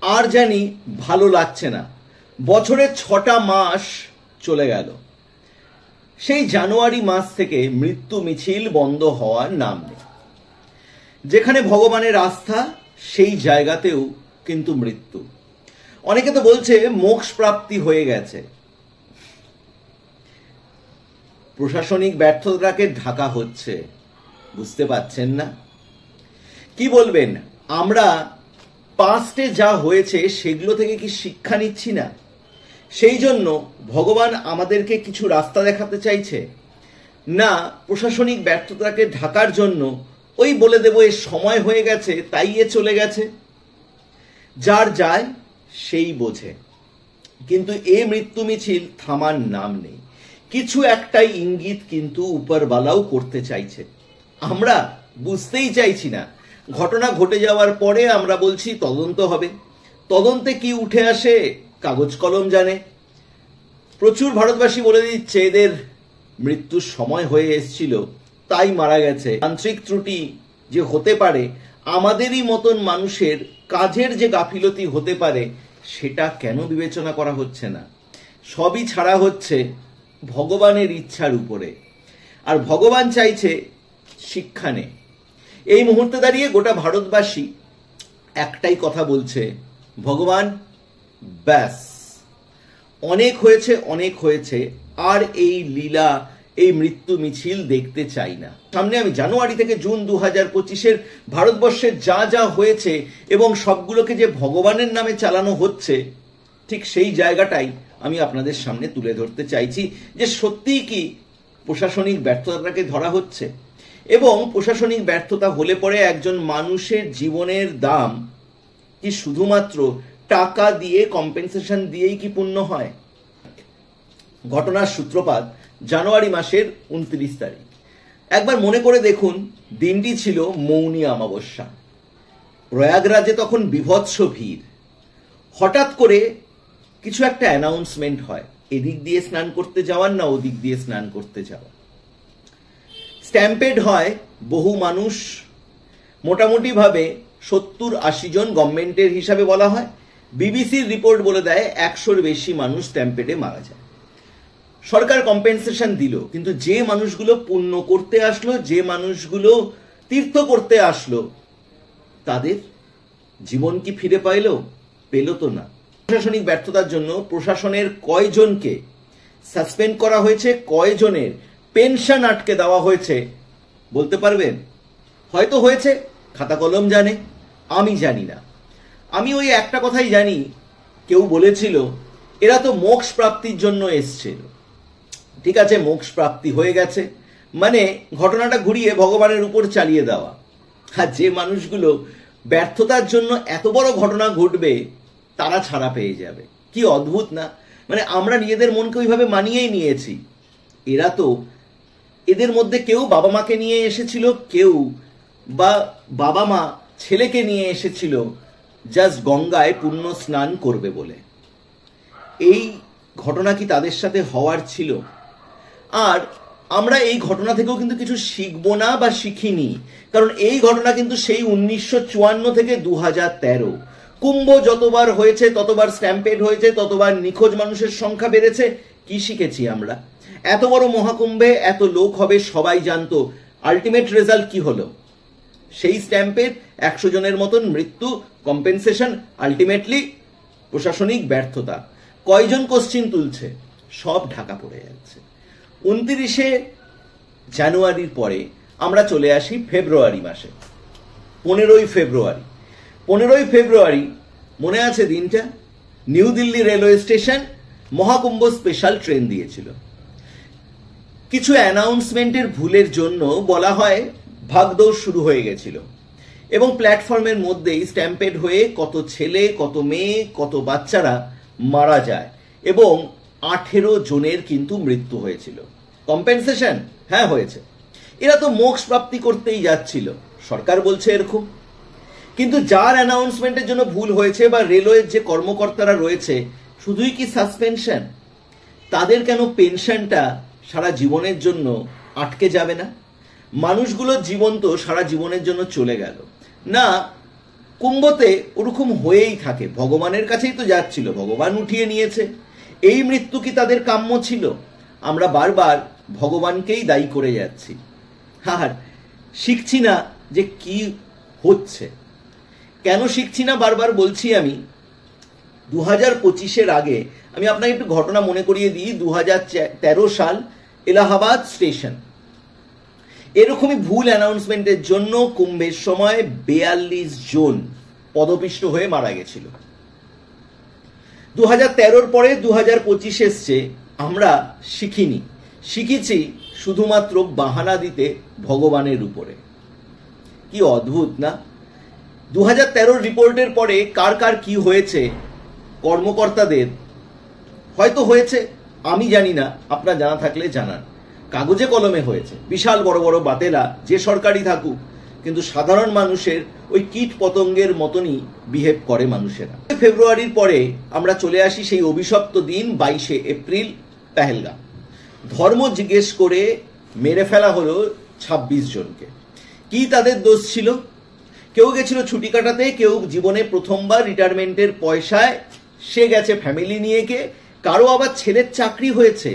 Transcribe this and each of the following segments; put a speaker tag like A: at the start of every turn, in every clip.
A: আর জানি ভালো লাগছে না। বছরের 6টা মাস চলে গেল, সেই জানুয়ারি মাস থেকে মৃত্যু মিছিল বন্ধ হওয়ার নাম নেই। যেখানে ভগবানের আস্থা সেই জায়গাতেও কিন্তু মৃত্যু। অনেকে তো বলছে মোক্ষ প্রাপ্তি হয়ে গেছে। প্রশাসনিক ব্যর্থতাকে ঢাকা হচ্ছে, বুঝতে পারছেন না? কি বলবেন, আমরা পাস্টে যা হয়েছে সেগুলো থেকে কি শিক্ষা নিচ্ছি না? সেই জন্য ভগবান আমাদেরকে কিছু রাস্তা দেখাতে চাইছে, না প্রশাসনিক ব্যর্থতাকে ঢাকার জন্য ওই বলে দেব এ সময় হয়ে গেছে তাই এ চলে গেছে। যার যায় সেই বোঝে। কিন্তু এ মৃত্যু মিছিল থামার নাম নেই। কিছু একটাই ইঙ্গিত কিন্তু উপরওয়ালাও করতে চাইছে, আমরা বুঝতেই চাইছি না। ঘটনা ঘটে যাওয়ার পরে আমরা বলছি তদন্ত হবে। তদন্তে কি উঠে আসে কাগজ কলম জানে। প্রচুর ভারতবাসী বলে দিচ্ছে এদের মৃত্যুর সময় হয়ে এসেছিল তাই মারা গেছে। তান্ত্রিক ত্রুটি যে হতে পারে, আমাদেরই মতন মানুষের কাজের যে গাফিলতি হতে পারে, সেটা কেন বিবেচনা করা হচ্ছে না? সবই ছাড়া হচ্ছে ভগবানের ইচ্ছার উপরে। আর ভগবান চাইছে শিক্ষা নে। এই মুহূর্তে দাঁড়িয়ে গোটা ভারতবাসী একটাই কথা বলছে, ভগবান ব্যাস, অনেক হয়েছে অনেক হয়েছে, আর এই লীলা এই মৃত্যু মিছিল দেখতে চাই না। সামনে আমি জানুয়ারি থেকে জুন 2025-এর ভারতবর্ষের যা যা হয়েছে এবং সবগুলোকে যে ভগবানের নামে চালানো হচ্ছে, ঠিক সেই জায়গাটাই আমি আপনাদের সামনে তুলে ধরতে চাইছি যে সত্যিই কি প্রশাসনিক ব্যর্থতাকে ধরা হচ্ছে। এবং প্রশাসনিক ব্যর্থতা হলে পরে একজন মানুষের জীবনের দাম কি শুধুমাত্র টাকা দিয়ে কম্পেনসেশন দিয়েই কি পূর্ণ হয়? ঘটনার সূত্রপাত জানুয়ারি মাসের 29 তারিখ। একবার মনে করে দেখুন, দিনটি ছিল মৌনী অমাবস্যা। প্রয়াগরাজে তখন বিভৎস ভিড়। হঠাৎ করে কিছু একটা অ্যানাউন্সমেন্ট হয়, এদিক দিয়ে স্নান করতে যাওয়ার না ওদিক দিয়ে স্নান করতে যাওয়া। স্ট্যাম্পেড হয়, বহু মানুষ, মোটামুটি ভাবে 70-80 জন গভর্নমেন্টের হিসাবে বলা হয়। বিবিসির রিপোর্ট বলে দেয় 100-র বেশি মানুষ স্ট্যাম্পেডে মারা যায়। সরকার কম্পেনসেশন দিল, কিন্তু যে মানুষগুলো পুণ্য করতে আসলো, যে মানুষগুলো তীর্থ করতে আসলো, তাদের জীবন কি ফিরে পেল তো না। প্রশাসনিক ব্যর্থতার জন্য প্রশাসনের কয়জনকে সাসপেন্ড করা হয়েছে, কয়জনের পেনশন আটকে দেওয়া হয়েছে বলতে পারবেন? হয়তো হয়েছে, খাতা কলম জানে, আমি জানি না। আমি ওই একটা কথাই জানি, কেউ বলেছিল এরা তো মোক্ষ প্রাপ্তির জন্য এসছিল। ঠিক আছে, মোক্ষ প্রাপ্তি হয়ে গেছে, মানে ঘটনাটা ঘুরিয়ে ভগবানের উপর চালিয়ে দেওয়া। আর যে মানুষগুলো ব্যর্থতার জন্য এত বড় ঘটনা ঘটবে তারা ছাড়া পেয়ে যাবে। কি অদ্ভুত না? মানে আমরা নিজেদের মনকে ওইভাবে মানিয়েই নিয়েছি। এরা তো, এদের মধ্যে কেউ বাবা মাকে নিয়ে এসেছিল, কেউ বা বাবা মা ছেলেকে নিয়ে এসেছিল জাস্ট গঙ্গায় পুণ্য স্নান করবে বলে। এই ঘটনা কি তাদের সাথে হওয়ার ছিল? আর আমরা এই ঘটনা থেকেও কিন্তু কিছু শিখবো না বা শিখিনি, কারণ এই ঘটনা কিন্তু সেই 1954 থেকে 2013। কুম্ভ যতবার হয়েছে ততবার স্ট্যাম্পেড হয়েছে, ততবার নিখোঁজ মানুষের সংখ্যা বেড়েছে। কি শিখেছি আমরা? এত বড় মহাকুম্ভে এত লোক হবে সবাই জানতো, আলটিমেট রেজাল্ট কি হলো? সেই স্ট্যাম্পেড 100 জনের মতন মৃত্যু, কম্পেনসেশন, আলটিমেটলি প্রশাসনিক ব্যর্থতা। কয়জন কোশ্চিন তুলছে? সব ঢাকা পড়ে যাচ্ছে। 29শে জানুয়ারির পরে আমরা চলে আসি ফেব্রুয়ারি মাসে। 15ই ফেব্রুয়ারি। 15ই ফেব্রুয়ারি মনে আছে দিনটা? New Delhi railway station Maha Kumbh special train দিয়েছিল। কিছু অ্যানাউন্সমেন্টের ভুলের জন্য বলা হয় ভাগদৌড় শুরু হয়ে গেছিল এবং প্ল্যাটফর্মের মধ্যেই স্ট্যাম্পেড হয়ে কত ছেলে, কত মেয়ে, কত বাচ্চারা মারা যায় এবং 18 জনের কিন্তু মৃত্যু হয়েছিল। কম্পেনসেশন হ্যাঁ হয়েছে। এরা তো মোক্ষ প্রাপ্তি করতেই যাচ্ছিল, সরকার বলছে এরকম। কিন্তু যার অ্যানাউন্সমেন্টের জন্য ভুল হয়েছে বা রেলওয়ের যে কর্মকর্তারা রয়েছে, শুধুই কি সাসপেনশন? তাদের কেন পেনশনটা সারা জীবনের জন্য আটকে যাবে না? মানুষগুলোর জীবন তো সারা জীবনের জন্য চলে গেল না। কুম্ভতে ওরকম হয়েই থাকে, ভগবানের কাছেই তো যাচ্ছিল, ভগবান উঠিয়ে নিয়েছে। এই মৃত্যু কি তাদের কাম্য ছিল? আমরা বারবার ভগবানকেই দায়ী করে যাচ্ছি, আর শিখছি না যে কি হচ্ছে। কেন শিখছি না বারবার বলছি আমি, 2025-এর আগে আমি আপনাকে একটু ঘটনা মনে করিয়ে দিই। 2013 সাল, এলাহাবাদ স্টেশন, এরকমই ভুল অ্যানাউন্সমেন্টের জন্য কুম্ভের সময় 42 জন পদপিষ্ট হয়ে মারা গেছিল। 2013-র পরে 2025 এসছে, আমরা শিখিনি, শিখেছি শুধুমাত্র বাহানা দিতে ভগবানের উপরে। কি অদ্ভুত না? 2013-র রিপোর্টের পরে কার কার কি হয়েছে কর্মকর্তাদের, হয়তো হয়েছে, আমি জানি না, আপনার জানা থাকলে জানান। কাগজে কলমে হয়েছে, বিশাল বড় বড় বাতেলা, যে সরকারি থাকুক, কিন্তু সাধারণ মানুষের ওই কীট পতঙ্গের মতনই বিহেভ করে মানুষেরা। ফেব্রুয়ারির পরে আমরা চলে আসি সেই অভিশপ্ত দিন 22শে এপ্রিল, পেহেলগাম। ধর্ম জিজ্ঞেস করে মেরে ফেলা হলো 26 জনকে। কি তাদের দোষ ছিল? কেউ গেছিল ছুটি কাটাতে, কেউ জীবনে প্রথমবার রিটায়ারমেন্টের পয়সায় সে গেছে ফ্যামিলি নিয়ে, কারো আবার ছেলের চাকরি হয়েছে,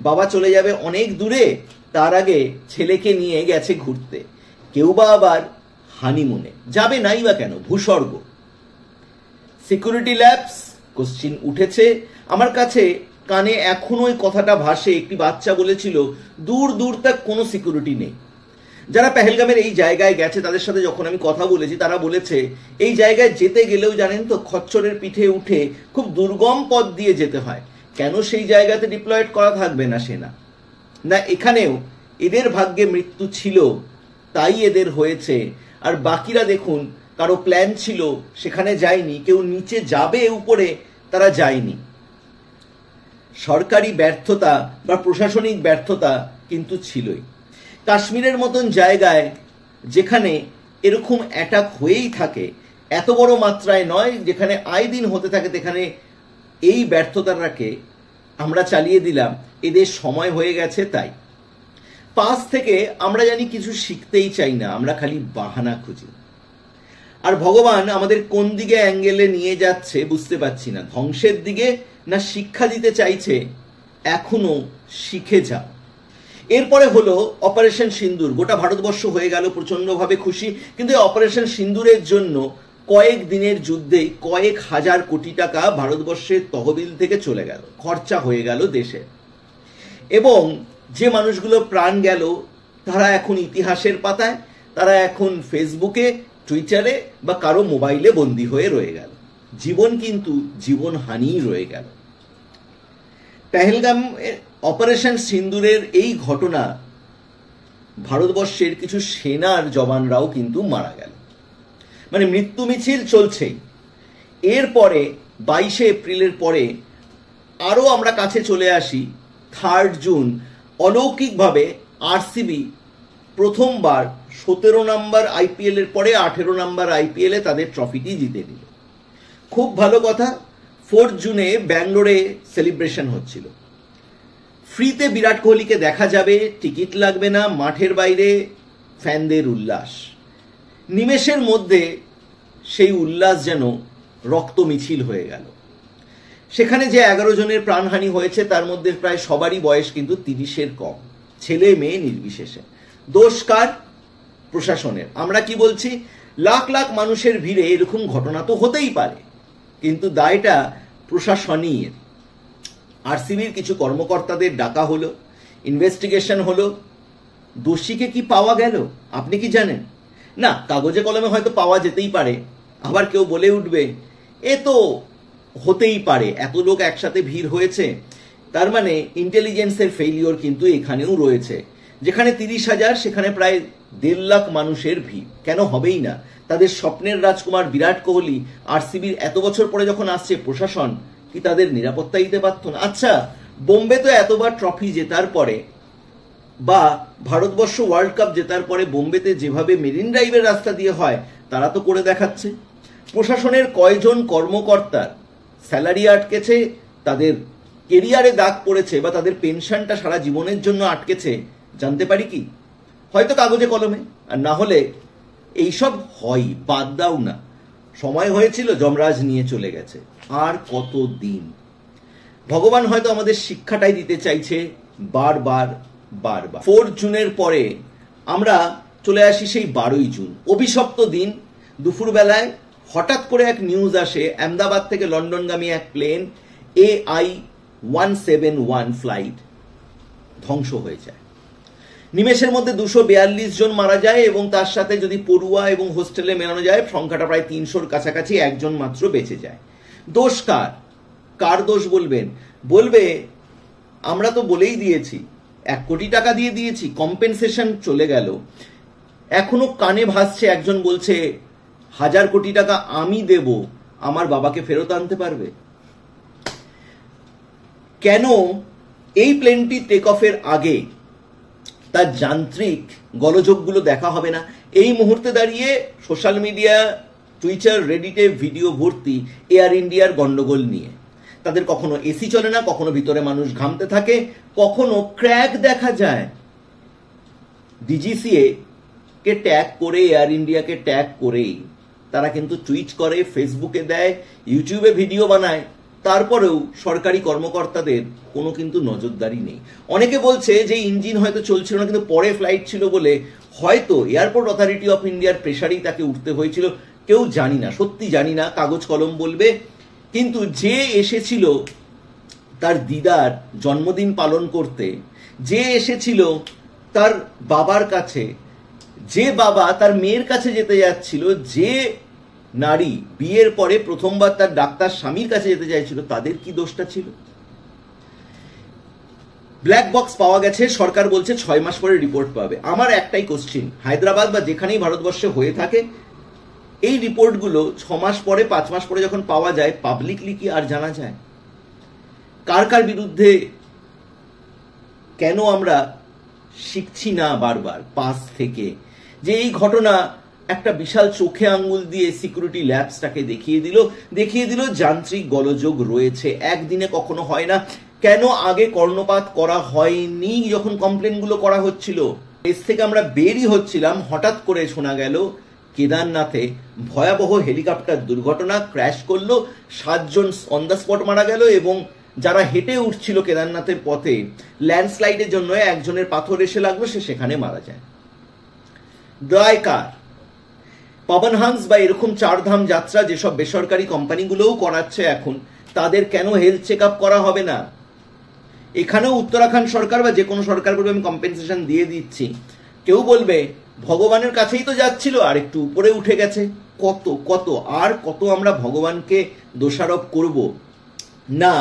A: বাবা চলে যাবে অনেক দূরে, তার আগে ছেলেকে নিয়ে গেছে ঘুরতে। কেউ বা আবার হানিমুনে যাবে, নাই বা কেন, ভূস্বর্গ। সিকিউরিটি ল্যাপস, কোশ্চিন উঠেছে আমার কাছে, কানে এখনো ওই কথাটা ভাসে। একটি বাচ্চা বলেছিল দূর দূর তক কোনো সিকিউরিটি নেই। যারা পেহেলগামের এই জায়গায় গেছে তাদের সাথে যখন আমি কথা বলেছি, তারা বলেছে এই জায়গায় যেতে গেলেও জানেন তো, খচ্চরের পিঠে উঠে খুব দুর্গম পথ দিয়ে যেতে হয়। কেন সেই জায়গাতে ডিপ্লয়েড করা থাকবে না সেনা? না, এখানেও এদের ভাগ্যে মৃত্যু ছিল, তাই এদের হয়েছে। আর বাকিরা দেখুন, কারো প্ল্যান ছিল সেখানে যায়নি, কেউ নিচে যাবে উপরে, তারা যায়নি। সরকারি ব্যর্থতা বা প্রশাসনিক ব্যর্থতা কিন্তু ছিলই। কাশ্মীরের মতন জায়গায় যেখানে এরকম অ্যাটাক হয়েই থাকে, এত বড় মাত্রায় নয়, যেখানে আয় দিন হতে থাকে, সেখানে এই ব্যর্থতাটাকে আমরা চালিয়ে দিলাম। এদের সময় হয়ে গেছে। তাই পাশ থেকে আমরা জানি কিছু শিখতেই চাই না, আমরা খালি বাহানা খুঁজি। আর ভগবান আমাদের কোন দিকে অ্যাঙ্গেলে নিয়ে যাচ্ছে বুঝতে পারছি না, ধ্বংসের দিকে না শিক্ষা দিতে চাইছে এখনো শিখে যাও। এরপরে হলো অপারেশন সিন্দুর। গোটা ভারতবর্ষ হয়ে গেল প্রচন্ডভাবে খুশি, কিন্তু অপারেশন সিন্দুরের জন্য কয়েক দিনের যুদ্ধে কয়েক হাজার কোটি টাকা ভারতবর্ষের তহবিল থেকে চলে গেল, খরচা হয়ে গেল দেশে। এবং যে মানুষগুলো প্রাণ গেল তারা এখন ইতিহাসের পাতায়, তারা এখন ফেসবুকে, টুইটারে বা কারো মোবাইলে বন্দী হয়ে রয়ে গেল। জীবন কিন্তু জীবনহানিই রয়ে গেল। পেহেলগাম অপারেশন সিন্দুরের এই ঘটনা, ভারতবর্ষের কিছু সেনার জওয়ানরাও কিন্তু মারা গেল, মানে মৃত্যু মিছিল চলছেই। এরপরে 22শে এপ্রিলের পরে আরও আমরা কাছে চলে আসি, 3 জুন অলৌকিকভাবে আরসিবি প্রথমবার 17 নম্বর আইপিএল এর পরে 18 নম্বর আইপিএলে তাদের ট্রফিটি জিতে নিল। খুব ভালো কথা। 4 জুনে ব্যাঙ্গালোরে সেলিব্রেশন হচ্ছিল, ফ্রিতে বিরাট কোহলিকে দেখা যাবে, টিকিট লাগবে না, মাঠের বাইরে ফ্যানদের উল্লাস। নিমেষের মধ্যে সেই উল্লাস যেন রক্ত মিছিল হয়ে গেল। সেখানে যে 11 জনের প্রাণহানি হয়েছে তার মধ্যে প্রায় সবারই বয়স কিন্তু 30-এর কম, ছেলে মেয়ে নির্বিশেষে। দোষ কার? প্রশাসনের। আমরা কি বলছি, লাখ লাখ মানুষের ভিড়ে এরকম ঘটনা তো হতেই পারে, কিন্তু দায়টা প্রশাসনের। আরসিবির কিছু কর্মকর্তাদের ডাকা হলো, ইনভেস্টিগেশন হলো, দোষীকে কি পাওয়া গেল আপনি কি জানেন? না, কাগজে কলমে হয়তো পাওয়া যেতেই পারে। আবার কেউ বলে উঠবে এ তো হতেই পারে, এত লোক একসাথে ভিড় হয়েছে, তার মানে ইন্টেলিজেন্সের ফেইলিওর কিন্তু এখানেও রয়েছে। যেখানে 30,000 সেখানে প্রায় 1.5 লাখ মানুষের ভিড়। কেন হবেই না? তাদের স্বপ্নের রাজকুমার বিরাট কোহলি আরসিবির এত বছর পরে যখন আসছে, প্রশাসন কি তাদের নিরাপত্তা দিতে পারত না? আচ্ছা, বোম্বে তো এতবার ট্রফি জেতার পরে বা ভারতবর্ষ ওয়ার্ল্ড কাপ জেতার পরে বোম্বেতে যেভাবে মেরিন ড্রাইভের রাস্তা দিয়ে হয় তারা তো করে দেখাচ্ছে। প্রশাসনের কয়জন কর্মকর্তার স্যালারি আটকেছে, তাদের কেরিয়ারে দাগ পড়েছে বা তাদের পেনশনটা সারা জীবনের জন্য আটকেছে জানতে পারি কি? হয়তো কাগজে কলমে, আর না হলে এইসব হয়, বাদ দাও না। সময় হয়েছিল, যমরাজ নিয়ে চলে গেছে। আর কত দিন? ভগবান হয়তো আমাদের শিক্ষাটাই দিতে চাইছে বারবার বারবার। 4 জুনের পরে আমরা চলে আসি সেই 12ই জুন, অভিশপ্ত দিন। দুপুরবেলায় হঠাৎ করে এক নিউজ আসে, আহমেদাবাদ থেকে লন্ডনগামী এক প্লেন AI-171 ফ্লাইট ধ্বংস হয়ে যায়। নিমেষের মধ্যে 242 জন মারা যায় এবং তার সাথে যদি পড়ুয়া এবং হোস্টেলে মেলানো যায় সংখ্যাটা প্রায় 300-র কাছাকাছি, একজন মাত্র বেঁচে যায়। দোষ কার? কার দোষ বলবেন? বলবে আমরা তো বলেই দিয়েছি, 1 কোটি টাকা দিয়ে দিয়েছি, কম্পেনসেশন চলে গেল। এখনো কানে ভাসছে একজন বলছে 1000 কোটি টাকা আমি দেব, আমার বাবাকে ফেরত আনতে পারবে? কেন এই প্লেনটি টেক অফের আগে তার যান্ত্রিক গোলযোগগুলো দেখা হবে না? এই মুহূর্তে দাঁড়িয়ে সোশ্যাল মিডিয়া, টুইটার, রেডিটে ভিডিও ভর্তি এয়ার ইন্ডিয়ার গন্ডগোল নিয়ে। তাদের কখনো এসি চলে না, কখনো ভিতরে মানুষ ঘামতে থাকে, কখনো ক্র্যাক দেখা যায়। ডিজিসিএ কে ট্যাগ করে, এয়ার ইন্ডিয়াকে ট্যাগ করেই তারা কিন্তু টুইট করে, ফেসবুকে দেয়, ইউটিউবে ভিডিও বানায়। তারপরেও সরকারি কর্মকর্তাদের কোনো কিন্তু নজরদারি নেই। অনেকে বলছে যে ইঞ্জিন হয়তো চলছিল না, কিন্তু পরে ফ্লাইট ছিল বলে হয়তো এয়ারপোর্ট অথরিটি অফ ইন্ডিয়ার প্রেসারেই তাকে উঠতে হয়েছিল। কেউ জানি না, সত্যি জানি না, কাগজ কলম বলবে। কিন্তু যে এসেছিল তার দিদার জন্মদিন পালন করতে, যে এসেছিল তার বাবার কাছে, যে বাবা তার মেয়ের কাছে যেতে যাচ্ছিল, যে নারী বিয়ের পরে প্রথমবার তার ডাক্তার স্বামীর কাছে যেতে চাইছিল, তাদের কি দোষটা ছিল? ব্ল্যাক বক্স পাওয়া গেছে, সরকার বলছে 6 মাস পরে রিপোর্ট পাবে। আমার একটাই কোশ্চিন, হায়দ্রাবাদ বা যেখানেই ভারতবর্ষে হয়ে থাকে এই রিপোর্টগুলো 6 মাস পরে, 5 মাস পরে যখন পাওয়া যায়, পাবলিকলি কি আর জানা যায়? কার কার বিরুদ্ধে কেন আমরা শিখছি না বারবার পাস থেকে? যে এই ঘটনা একটা বিশাল চোখে আঙ্গুল দিয়ে সিকিউরিটি ল্যাবসটাকে দেখিয়ে দিল যান্ত্রিক গোলযোগ রয়েছে। একদিনে কখনো হয় না। কেন আগে কর্ণপাত করা হয়নি যখন কমপ্লেনগুলো করা হচ্ছিল? দেশ থেকে আমরা বেরই হচ্ছিলাম, হঠাৎ করে শোনা গেল কেদারনাথে ভয়াবহ হেলিকপ্টার দুর্ঘটনা, ক্র্যাশ করলো, 7 জন অন দ্য স্পট মারা গেল এবং যারা হেঁটে উঠছিল কেদারনাথের পথে, ল্যান্ডস্লাইডের জন্য একজনের পাথর এসে লাগলো, সে সেখানে মারা যায়। দায় কার? পবন হাংস বা এরকম 4 ধাম যাত্রা যেসব বেসরকারি কোম্পানিগুলোও করাচ্ছে এখন, তাদের কেন হেলথ চেক আপ করা হবে না? এখানেও উত্তরাখণ্ড সরকার বা যে কোনো সরকার বলবে আমি কম্পেনসেশন দিয়ে দিচ্ছি। কেউ বলবে ভগবানের কাছেই তো যাচ্ছিল, আর একটু উপরে উঠে গেছে। কত আমরা ভগবানকে দোষারোপ করব? না,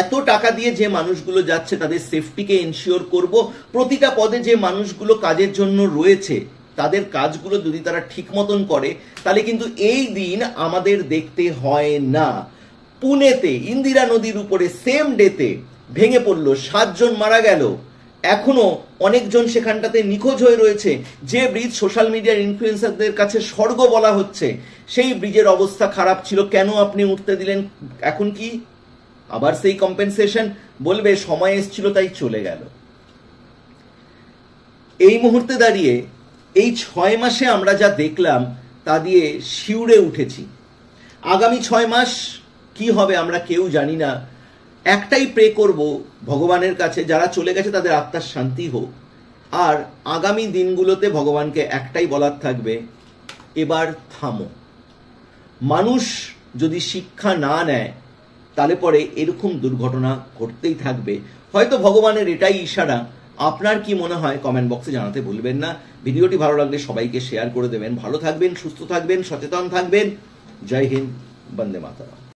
A: এত টাকা দিয়ে যে মানুষগুলো যাচ্ছে তাদের সেফটিকে এনশিওর করব। প্রতিটা পদে যে মানুষগুলো কাজের জন্য রয়েছে তাদের কাজগুলো যদি তারা ঠিক মতন করে, তাহলে কিন্তু এই দিন আমাদের দেখতে হয় না। পুনেতে ইন্দিরা নদীর উপরে সেম ডেতে ভেঙে পড়লো, 7 জন মারা গেল, এখনো অনেকজন সেখানটাতে নিখোঁজ হয়ে রয়েছে। যে ব্রিজ সোশ্যাল মিডিয়ার ইনফ্লুয়েন্সারদের কাছে স্বর্গ বলা হচ্ছে, সেই ব্রিজের অবস্থা খারাপ ছিল, কেন আপনি উঠতে দিলেন? এখন কি আবার সেই কম্পেনসেশন? বলবে সময় এসেছিল তাই চলে গেল। এই মুহূর্তে দাঁড়িয়ে এই 6 মাসে আমরা যা দেখলাম তা দিয়ে শিউরে উঠেছি। আগামী 6 মাস কি হবে আমরা কেউ জানি না। একটাই প্রে করব ভগবানের কাছে, যারা চলে গেছে তাদের আত্মার শান্তি হোক। আর আগামী দিনগুলোতে ভগবানকে একটাই বলার থাকবে, এবার থামো। মানুষ যদি শিক্ষা না নেয় তাহলে পরে এরকম দুর্ঘটনা ঘটতেই থাকবে। হয়তো ভগবানের এটাই ইশারা। আপনার কি মনে হয় কমেন্ট বক্সে জানাতে ভুলবেন না। ভিডিওটি ভালো লাগলে সবাইকে শেয়ার করে দেবেন। ভালো থাকবেন, সুস্থ থাকবেন, সচেতন থাকবেন। জয় হিন্দ, বন্দে মাতরম।